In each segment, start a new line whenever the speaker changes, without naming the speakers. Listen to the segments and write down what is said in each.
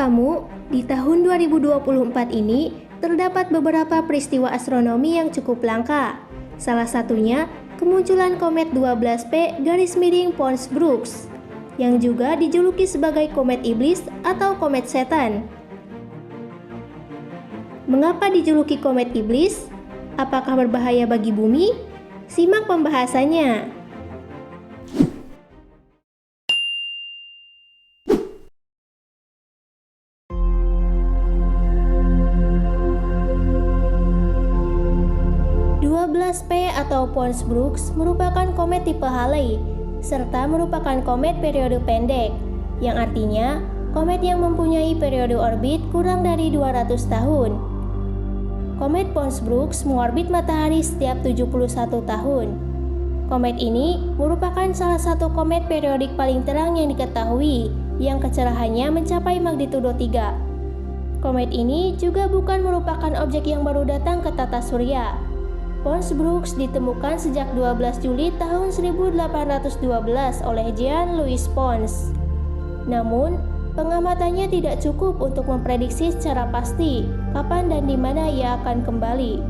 kamu, di tahun 2024 ini terdapat beberapa peristiwa astronomi yang cukup langka. Salah satunya kemunculan komet 12P _Pons-Brooks yang juga dijuluki sebagai komet iblis atau komet setan. Mengapa dijuluki komet iblis? Apakah berbahaya bagi bumi? Simak pembahasannya. P atau Pons-Brooks merupakan komet tipe Halley, serta merupakan komet periode pendek, yang artinya komet yang mempunyai periode orbit kurang dari 200 tahun. Komet Pons-Brooks mengorbit matahari setiap 71 tahun. Komet ini merupakan salah satu komet periodik paling terang yang diketahui, yang kecerahannya mencapai magnitudo 3. Komet ini juga bukan merupakan objek yang baru datang ke tata surya. Pons-Brooks ditemukan sejak 12 Juli tahun 1812 oleh Jean-Louis Pons. Namun, pengamatannya tidak cukup untuk memprediksi secara pasti kapan dan di mana ia akan kembali.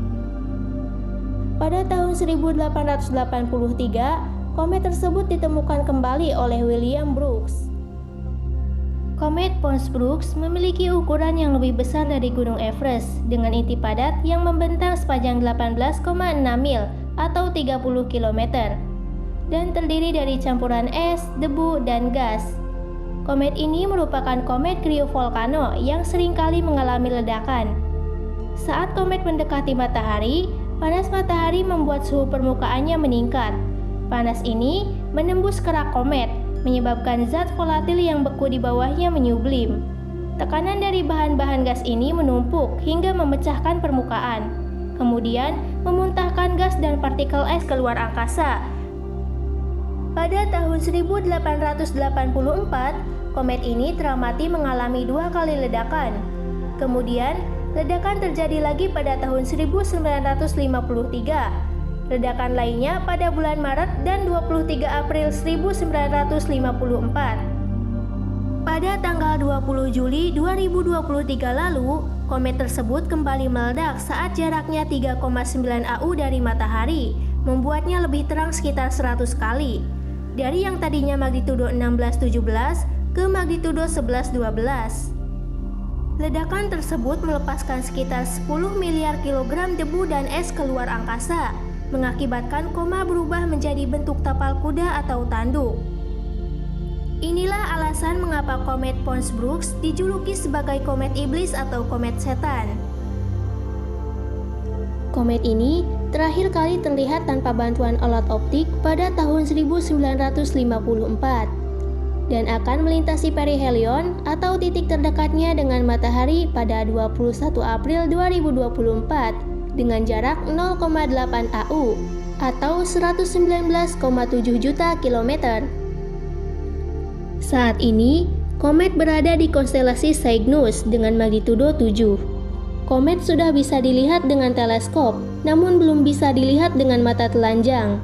Pada tahun 1883, komet tersebut ditemukan kembali oleh William Brooks. Komet Pons-Brooks memiliki ukuran yang lebih besar dari Gunung Everest dengan inti padat yang membentang sepanjang 18,6 mil atau 30 km dan terdiri dari campuran es, debu, dan gas. Komet ini merupakan komet kriovolcano yang seringkali mengalami ledakan. Saat komet mendekati matahari, panas matahari membuat suhu permukaannya meningkat. Panas ini menembus kerak komet, menyebabkan zat volatil yang beku di bawahnya menyublim. Tekanan dari bahan-bahan gas ini menumpuk hingga memecahkan permukaan, kemudian memuntahkan gas dan partikel es keluar angkasa. Pada tahun 1884, komet ini teramati mengalami 2 kali ledakan. Kemudian, ledakan terjadi lagi pada tahun 1953. Ledakan lainnya pada bulan Maret dan 23 April 1954. Pada tanggal 20 Juli 2023 lalu, komet tersebut kembali meledak saat jaraknya 3,9 AU dari matahari, membuatnya lebih terang sekitar 100 kali. Dari yang tadinya magnitudo 16-17 ke magnitudo 11-12. Ledakan tersebut melepaskan sekitar 10 miliar kilogram debu dan es keluar angkasa, mengakibatkan koma berubah menjadi bentuk tapal kuda atau tanduk. Inilah alasan mengapa komet Pons-Brooks dijuluki sebagai komet iblis atau komet setan. Komet ini terakhir kali terlihat tanpa bantuan alat optik pada tahun 1954 dan akan melintasi perihelion atau titik terdekatnya dengan matahari pada 21 April 2024 dengan jarak 0,8 AU atau 119,7 juta kilometer. Saat ini, komet berada di konstelasi Cygnus dengan magnitudo 7. Komet sudah bisa dilihat dengan teleskop, namun belum bisa dilihat dengan mata telanjang.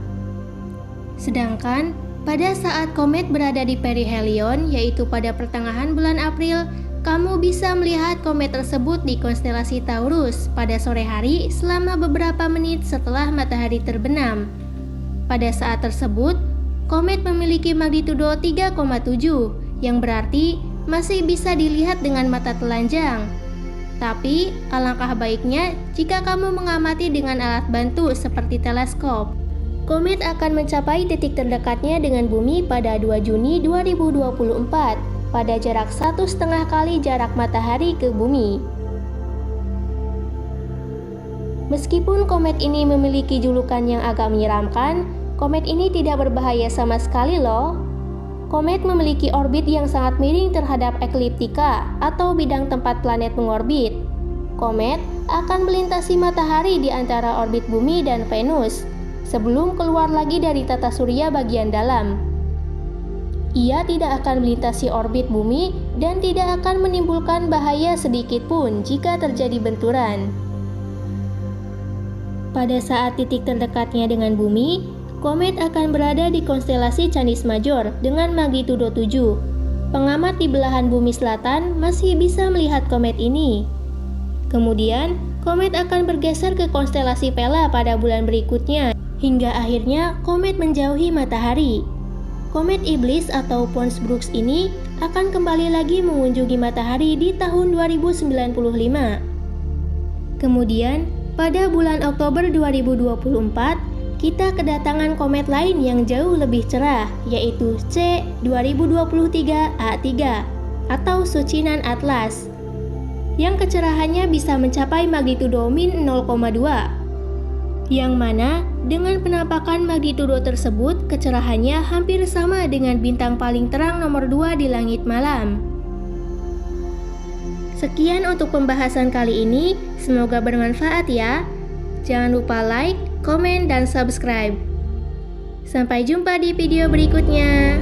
Sedangkan, pada saat komet berada di perihelion, yaitu pada pertengahan bulan April, kamu bisa melihat komet tersebut di konstelasi Taurus pada sore hari selama beberapa menit setelah matahari terbenam. Pada saat tersebut, komet memiliki magnitudo 3,7 yang berarti masih bisa dilihat dengan mata telanjang. Tapi, alangkah baiknya jika kamu mengamati dengan alat bantu seperti teleskop. Komet akan mencapai titik terdekatnya dengan bumi pada 2 Juni 2024. Pada jarak 1,5 kali jarak matahari ke bumi. Meskipun komet ini memiliki julukan yang agak menyeramkan, komet ini tidak berbahaya sama sekali loh. Komet memiliki orbit yang sangat miring terhadap ekliptika atau bidang tempat planet mengorbit. Komet akan melintasi matahari di antara orbit bumi dan Venus, sebelum keluar lagi dari tata surya bagian dalam. Ia tidak akan melintasi orbit bumi dan tidak akan menimbulkan bahaya sedikit pun jika terjadi benturan. Pada saat titik terdekatnya dengan bumi, komet akan berada di konstelasi Canis Major dengan magnitudo 7. Pengamat di belahan bumi selatan masih bisa melihat komet ini. Kemudian, komet akan bergeser ke konstelasi Vela pada bulan berikutnya, hingga akhirnya komet menjauhi matahari. Komet iblis atau Pons Brooks ini akan kembali lagi mengunjungi matahari di tahun 2095. Kemudian, pada bulan Oktober 2024, kita kedatangan komet lain yang jauh lebih cerah, yaitu C 2023A3 atau Sucinan Atlas, yang kecerahannya bisa mencapai magnitudo min 0,2, yang mana dengan penampakan magnitudo tersebut kecerahannya hampir sama dengan bintang paling terang nomor 2 di langit malam. Sekian untuk pembahasan kali ini, semoga bermanfaat ya. Jangan lupa like, komen, dan subscribe. Sampai jumpa di video berikutnya.